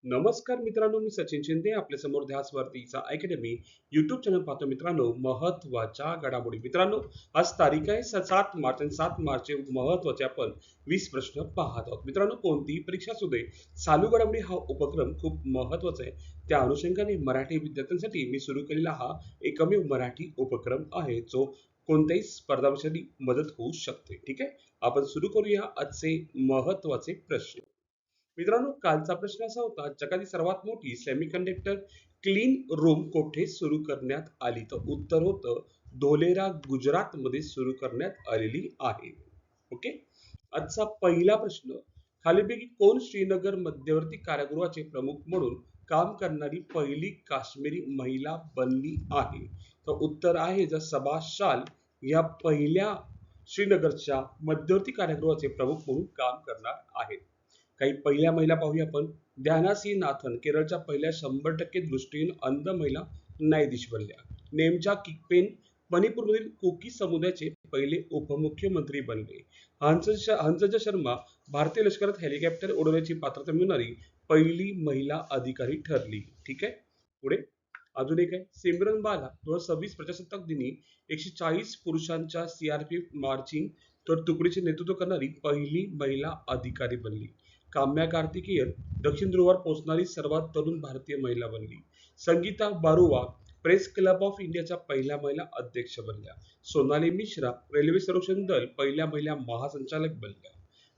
नमस्कार मित्रांनो, मी सचिन शिंदे आपल्या समोर ध्यास वरतीचा अकॅडमी युट्यूब चॅनल पाहतो. मित्रांनो, महत्वाच्या घडामोडी. मित्रांनो, आज तारीख आहे 7 मार्च आणि 7 मार्च महत्वाचे आपण 20 प्रश्न पाहत आहोत. मित्रांनो, कोणतीही परीक्षा असू दे, चालू घडामोडी हा उपक्रम खूप महत्वाचा आहे. त्या अनुषंगाने मराठी विद्यार्थ्यांसाठी मी सुरू केलेला हा एकमेव मराठी उपक्रम आहे, जो कोणत्याही स्पर्धा परीक्षेसाठी मदत होऊ शकते. ठीक आहे, आपण सुरू करूया आजचे महत्वाचे प्रश्न. मित्रांनो, कालचा प्रश्न असा होता, जगातील सर्वात मोठी सेमीकंडक्टर क्लीन रूम कोठे सुरू करण्यात आली? तर उत्तर होतं धोलेरा, गुजरात मध्ये सुरू करण्यात आलेली आहे. ओके. आजचा पहिला प्रश्न, खालीलपैकी कोण श्रीनगर मध्यवर्ती कारागृहाचे प्रमुख म्हणून काम करणारी पहिली काश्मीरी महिला बनली आहे? तर उत्तर आहे सबा शाल या पहिल्या श्रीनगरच्या मध्यवर्ती कारागृहाचे प्रमुख म्हणून काम करणार आहेत. काही पहिल्या महिला पाहूया आपण. ध्यानासी नाथन केरळच्या पहिल्या 100% दृष्टीहीन अंध महिला न्यायाधीश बनल्या. नेमच्या किकपेन मणिपूरमधील कुकी समुदायाचे पहिले उपमुख्यमंत्री बनले. हंसजा शर्मा भारतीय लष्करात हेलिकॉप्टर उडवण्याची पात्रता मिळणारी पहिली महिला अधिकारी ठरली. ठीक आहे, पुढे अजून एक आहे. सिमरन बाला 2026 प्रजासत्ताक दिनी 140 पुरुषांच्या सीआरपीएफ मार्चिंग तर तुकडीचे नेतृत्व करणारी पहिली महिला अधिकारी बनली. काम्या कार्तिकेयन दक्षिण ध्रुवावर पोहोचणारी सर्वात तरुण भारतीय महिला बनली. संगीता बारुवा प्रेस क्लब ऑफ इंडियाच्या पहिल्या महिला अध्यक्ष बनल्या. सोनाली मिश्रा रेल्वे संरक्षण दल पहिल्या महिला महासंचालक बनल्या.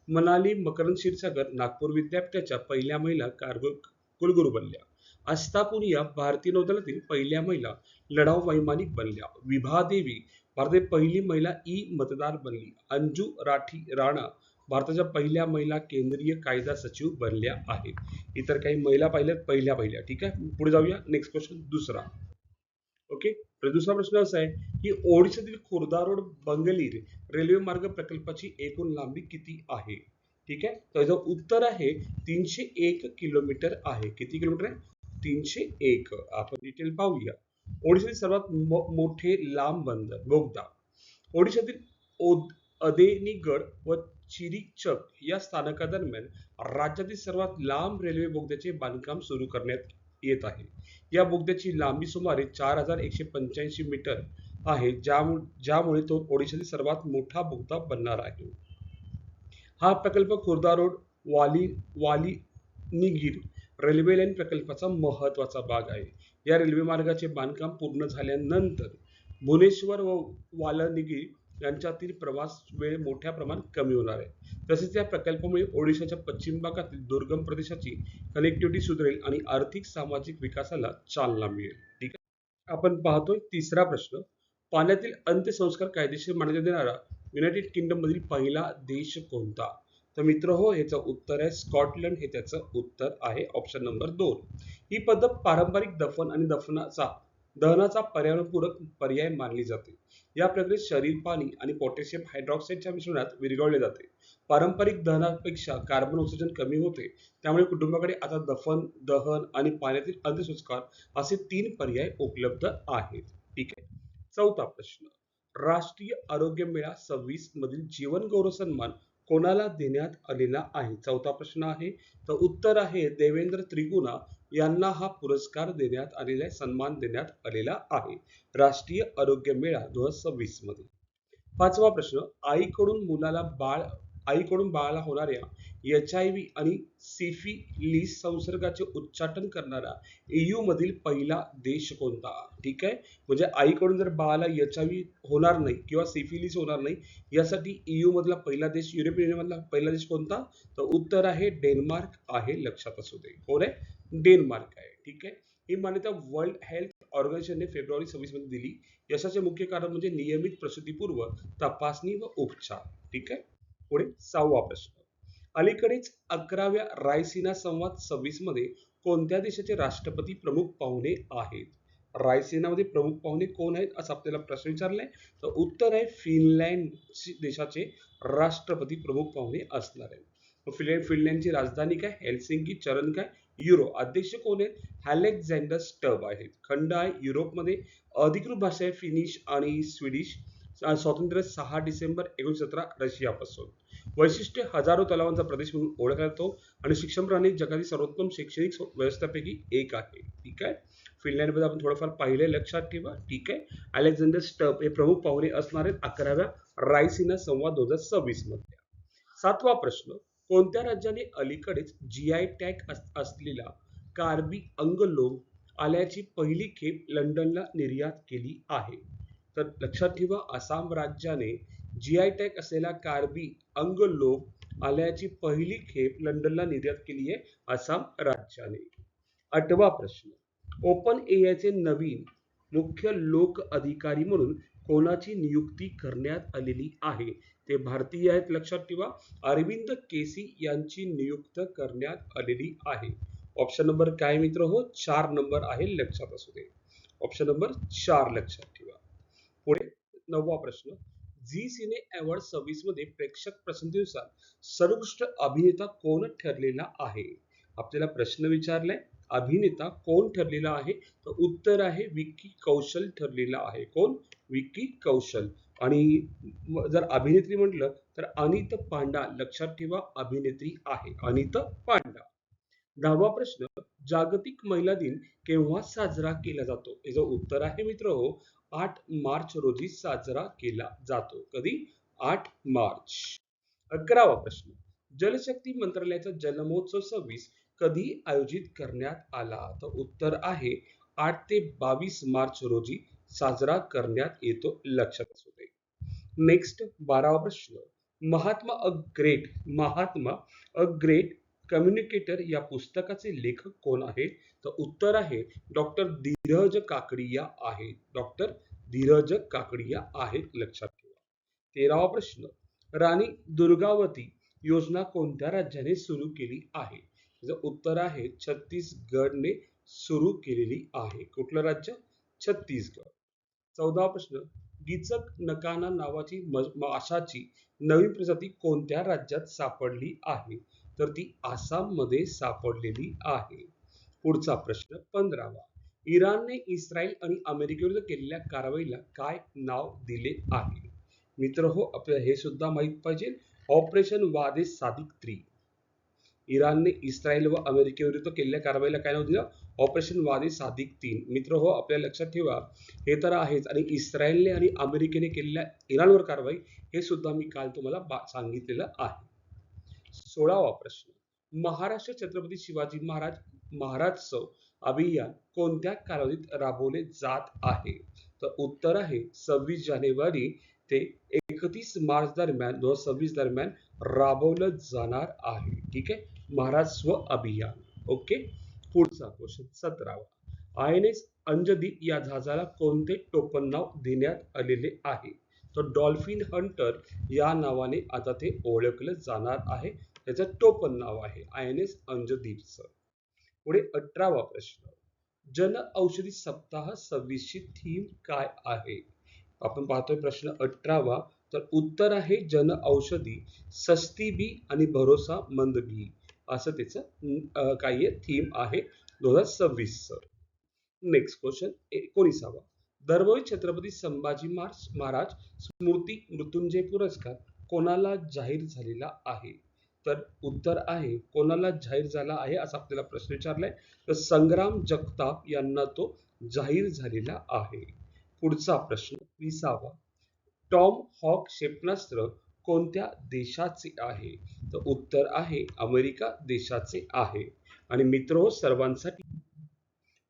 मनाली मकरंद क्षीरसागर नागपूर विद्यापीठाच्या पहिल्या महिला कुलगुरू बनल्या. आस्था पुनिया भारतीय नौदलातील पहिल्या महिला लढाऊ वैमानिक बनल्या. विभा देवी भारतातील पहिली महिला ई मतदार बनली. अंजू राठी राणा भारताच्या पहिल्या महिला केंद्रीय कायदा सचिव बनल्या आहेत. इतर काही महिला पाहिल्यात पहिल्या. ठीक आहे, पुढे जाऊया. नेक्स्ट क्वेश्चन दुसरा. ओके, तर दुसरा प्रश्न असा आहे की ओडिशातील खुर्दा रोड बंगलीर रेल्वे मार्ग प्रकल्पाची एकूण लांबी किती आहे? ठीक आहे, तर याचं उत्तर आहे 301 किलोमीटर आहे. किती किलोमीटर आहे? 301. आपण डिटेल पाहूया. ओडिशातील सर्वात मोठे लांब बंदर बोगदा. ओडिशातील अदेनीगड व चिरीचक या स्थानकादरम्यान राज्यातील सर्वात लांब रेल्वे बोगद्याचे बांधकाम सुरू करण्यात येत आहे. या बोगद्याची लांबी सुमारे 4185 मीटर आहे, ज्यामुळे तो ओडिशातील सर्वात मोठा बोगदा बनणार आहे. हा प्रकल्प खुर्दा रोड वालीनिगीर रेल्वे लाईन प्रकल्पाचा महत्वाचा भाग आहे. या रेल्वे मार्गाचे बांधकाम पूर्ण झाल्यानंतर भुवनेश्वर व वालनिगीर यांच्यातील प्रवास वेळ मोठ्या प्रमाणात कमी होणार आहे. तसेच या प्रकल्पामुळे ओडिशाच्या पश्चिम भागातील दुर्गम प्रदेशाची कनेक्टिव्हिटी सुधारेल आणि आर्थिक सामाजिक विकासाला चालना मिळेल. ठीक आहे, आपण पाहतोय तिसरा प्रश्न. पाण्यातील अंत्यसंस्कार कायदेशीर मान्यता देणारा युनायटेड किंगडम मधील पहिला देश कोणता? तर मित्र हो, याचं उत्तर आहे स्कॉटलंड. हे त्याचं उत्तर आहे, ऑप्शन नंबर 2. ही पद्धत पारंपरिक दफन आणि दहनाचा पर्यावरणपूरक पर्याय मानली जाते. या प्रक्रियेत शरीर पाणी आणि पोटॅशियम हायड्रॉक्साईडच्या मिश्रणात विरघळले जाते. पारंपरिक दहनापेक्षा कार्बन उत्सर्जन कमी होते. त्यामुळे कुटुंबाकडे आता दफन, दहन आणि पाण्यातील अंत्यसंस्कार असे 3 पर्याय उपलब्ध आहेत. ठीक आहे, चौथा प्रश्न. राष्ट्रीय आरोग्य मेळा 26 मधील जीवन गौरव सन्मान कोणाला देण्यात आलेला आहे? चौथा प्रश्न आहे. तर उत्तर आहे देवेंद्र त्रिगुणा यांना हा पुरस्कार देण्यात आलेला आहे, सन्मान देण्यात आलेला आहे राष्ट्रीय आरोग्य मेळा 2026 मध्ये. पाचवा प्रश्न. आईकडून बाळाला होणाऱ्या HIV आणि सिफिलिस संसर्गाचे उच्चाटन करणारा EU मधील पहिला देश कोणता? ठीक आहे, म्हणजे आईकडून जर बाळाला HIV होणार नाही किंवा सिफिलिस होणार नाही यासाठी EU मधला पहिला देश, युरोपियन युनियन मधला पहिला देश कोणता? तर उत्तर आहे डेन्मार्क आहे. लक्षात असू दे, कोण आहे? डेन्मार्क आहे. ठीक आहे, ही मान्यता वर्ल्ड हेल्थ ऑर्गनायझेशनने फेब्रुवारी 26 मध्ये दिली. यशाचे मुख्य कारण म्हणजे नियमित प्रसूतीपूर्व तपासणी व उपचार. ठीक आहे, पुढे 6वा प्रश्न. अलीकडेच 11व्या रायसिना संवाद 26 मध्ये कोणत्या देशाचे राष्ट्रपती प्रमुख पाहुणे आहेत? रायसिनामध्ये प्रमुख पाहुणे कोण आहेत असं आपल्याला प्रश्न विचारलाय. तर उत्तर आहे फिनलँड देशाचे राष्ट्रपती प्रमुख पाहुणे असणार आहेत. फिनलँडची राजधानी काय? हेल्सिंकी. चरण काय? युरो. अध्यक्ष कोण आहेत? अलेक्झांडर स्टब आहेत. खंड आहे युरोपमध्ये. अधिकृत भाषा आहे फिनिश आणि स्वीडिश. स्वातंत्र्य 6 डिसेंबर 1917 रशियापासून. वैशिष्ट्य हजारो तलावांचा प्रदेश म्हणून ओळखला जातो आणि शिक्षण प्रणाली जगातील सर्वोत्तम शैक्षणिक व्यवस्थापैकी एक आहे. ठीक आहे. फिनलँडमध्ये आपण थोडंफार पाहिले, लक्षात ठेवा. ठीक आहे. अलेक्झांडर स्टप हे प्रमुख पाहुणे असणार आहेत 11व्या रायसिना संवाद 2026 मध्ये. 7वा प्रश्न, कोणत्या राज्याने अलीकडेच जीआय टॅग असलेला कार्बी अंगलोम आल्याची पहिली खेप लंडनला निर्यात केली आहे? तर लक्षात ठेवा, आसाम राज्याने जीआय टॅग असलेला कार्बी अंगलोम आल्याची पहिली खेप लंडनला निर्यात केली आहे आसाम राज्याने. 8वा प्रश्न, ओपन एआयचे नवीन मुख्य लोक अधिकारी म्हणून कोणाची नियुक्ती करण्यात आलेली आहे? ते भारतीय आहेत, लक्षात ठेवा. अरविंद केसी यांची नियुक्ती करण्यात आलेली आहे. ऑप्शन नंबर काय मित्र हो? 4 नंबर आहे, लक्षात असू दे. ऑप्शन नंबर 4 लक्षात ठेवा. पुढे 9वा प्रश्न, झी सिने अवॉर्ड 26 मध्ये प्रेक्षक पसंतीनुसार सर्वोत्कृष्ट अभिनेता कोण ठरलेला आहे? आपल्याला प्रश्न विचारलाय, अभिनेता कोण ठरलेला आहे? तर उत्तर आहे विक्की कौशल ठरलेला आहे. कोण? विक्की कौशल. आणि जर अभिनेत्री म्हटलं तर अनित पांडा, लक्षात ठेवा, अभिनेत्री आहे अनित पांडा. 10वा प्रश्न, जागतिक महिला दिन केव्हा साजरा केला जातो? याचं उत्तर आहे मित्र हो 8 मार्च रोजी साजरा केला जातो. कधी? 8 मार्च. 11वा प्रश्न, जलशक्ती मंत्रालयाचा जन्मोत्सव 26 कधी आयोजित करण्यात आला? तर उत्तर आहे 8 ते 22 मार्च रोजी साजरा करण्यात येतो, लक्षात असू दे. नेक्स्ट 12वा प्रश्न, महात्मा अ ग्रेट कम्युनिकेटर या पुस्तकाचे लेखक कोण आहे? तर उत्तर आहे डॉक्टर धीरज काकडिया आहे. डॉक्टर धीरज काकडिया आहेत, लक्षात ठेवा. 13वा प्रश्न, राणी दुर्गावती योजना कोणत्या राज्याने सुरू केली आहे? त्याचं उत्तर आहे छत्तीसगडने सुरू केलेली आहे. कुठलं राज्य? छत्तीसगड. 14वा प्रश्न, गिचक नकाना नावाची माशाची नवीन प्रजाती कोणत्या राज्यात सापडली आहे? तर ती आसाम मध्ये सापडलेली आहे. पुढचा प्रश्न 15वा, इराणने इस्रायल आणि अमेरिकेविरुद्ध केलेल्या कारवाईला काय नाव दिले आहे? मित्र हो, आपल्याला हे सुद्धा माहित पाहिजे, ऑपरेशन वादे सादिक 3. इराणने इस्रायल व अमेरिकेविरुद्ध केलेल्या कारवाईला काय नाव दिलं? ऑपरेशन वादे सादिक 3. मित्र हो, आपल्याला लक्षात ठेवा, हे तर आहेच. आणि इस्रायलने आणि अमेरिकेने केलेल्या इराणवर कारवाई हे सुद्धा मी काल तुम्हाला सांगितलेलं आहे. 16वा प्रश्न, महाराष्ट्र छत्रपती शिवाजी महाराजोत्सव अभियान कोणत्या कालावधीत राबवले जात आहे? तर उत्तर आहे 26 जानेवारी ते 31 मार्च दरम्यान 2026 दरम्यान राबवलं जाणार आहे. ठीक आहे, महाराष्ट्र अभियान. ओके. पुढचा क्वेश्चन 17वा, INS अंजदीप या जहाजाला कोणते टोपणनाव देण्यात आलेले आहे? तर डॉल्फिन हंटर या नावाने आता ते ओळखलं जाणार आहे. त्याचं टोपण नाव आहे INS अंजदीपचं. पुढे 18वा प्रश्न, जन औषधी सप्ताह 26 ची थीम काय आहे? आपण पाहतोय प्रश्न 18वा, तर उत्तर आहे जन औषधी सस्ती भी आणि भरोसा मंद भी, असं त्याचं काही थीम आहे 2026 चं. नेक्स्ट क्वेश्चन 19वा, दरवर्षी छत्रपती संभाजी महाराज स्मृती मृत्युंजय पुरस्कार कोणाला जाहीर झालेला आहे? तर उत्तर आहे कोणाला जाहीर झाला आहे असा आपल्याला प्रश्न विचारलाय, तर संग्राम जगताप यांना तो जाहीर झालेला आहे. पुढचा प्रश्न 20वा, टॉम हॉक क्षेपणास्त्र कोणत्या देशाचे आहे? तर उत्तर आहे अमेरिका देशाचे आहे. आणि मित्र सर्वांसाठी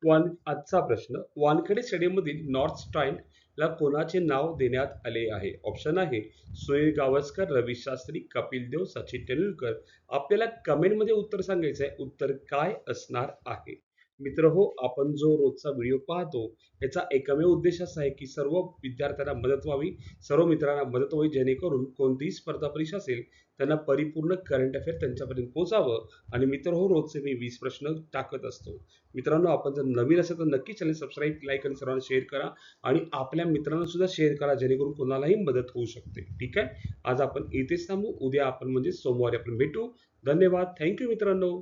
आजचा प्रश्न, वानखेडे स्टेडियम मधील नॉर्थ स्टार ला कोणाचे नाव देण्यात आले आहे? ऑप्शन आहे सुनील गावस्कर, रवी शास्त्री, कपिल देव, सचिन तेंडुलकर. आपल्याला कमेंट मध्ये उत्तर सांगायचं आहे, उत्तर काय असणार आहे. मित्र हो, आपण जो रोजचा व्हिडिओ पाहतो याचा एकमेव उद्देश असा आहे की सर्व विद्यार्थ्यांना मदत व्हावी, सर्व मित्रांना मदत व्हावी, जेणेकरून कोणतीही स्पर्धा परीक्षा असेल त्यांना परिपूर्ण करंट अफेअर त्यांच्यापर्यंत पोहोचावं. आणि मित्र हो, रोजचे मी 20 प्रश्न टाकत असतो. मित्रांनो, आपण जर नवीन असेल तर नक्की चॅनल सबस्क्राईब, लाईक आणि सर्वांना शेअर करा आणि आपल्या मित्रांना सुद्धा शेअर करा, जेणेकरून कोणालाही मदत होऊ शकते. ठीक आहे, आज आपण इथेच थांबू. उद्या आपण म्हणजे सोमवारी आपण भेटू. धन्यवाद. थँक्यू मित्रांनो.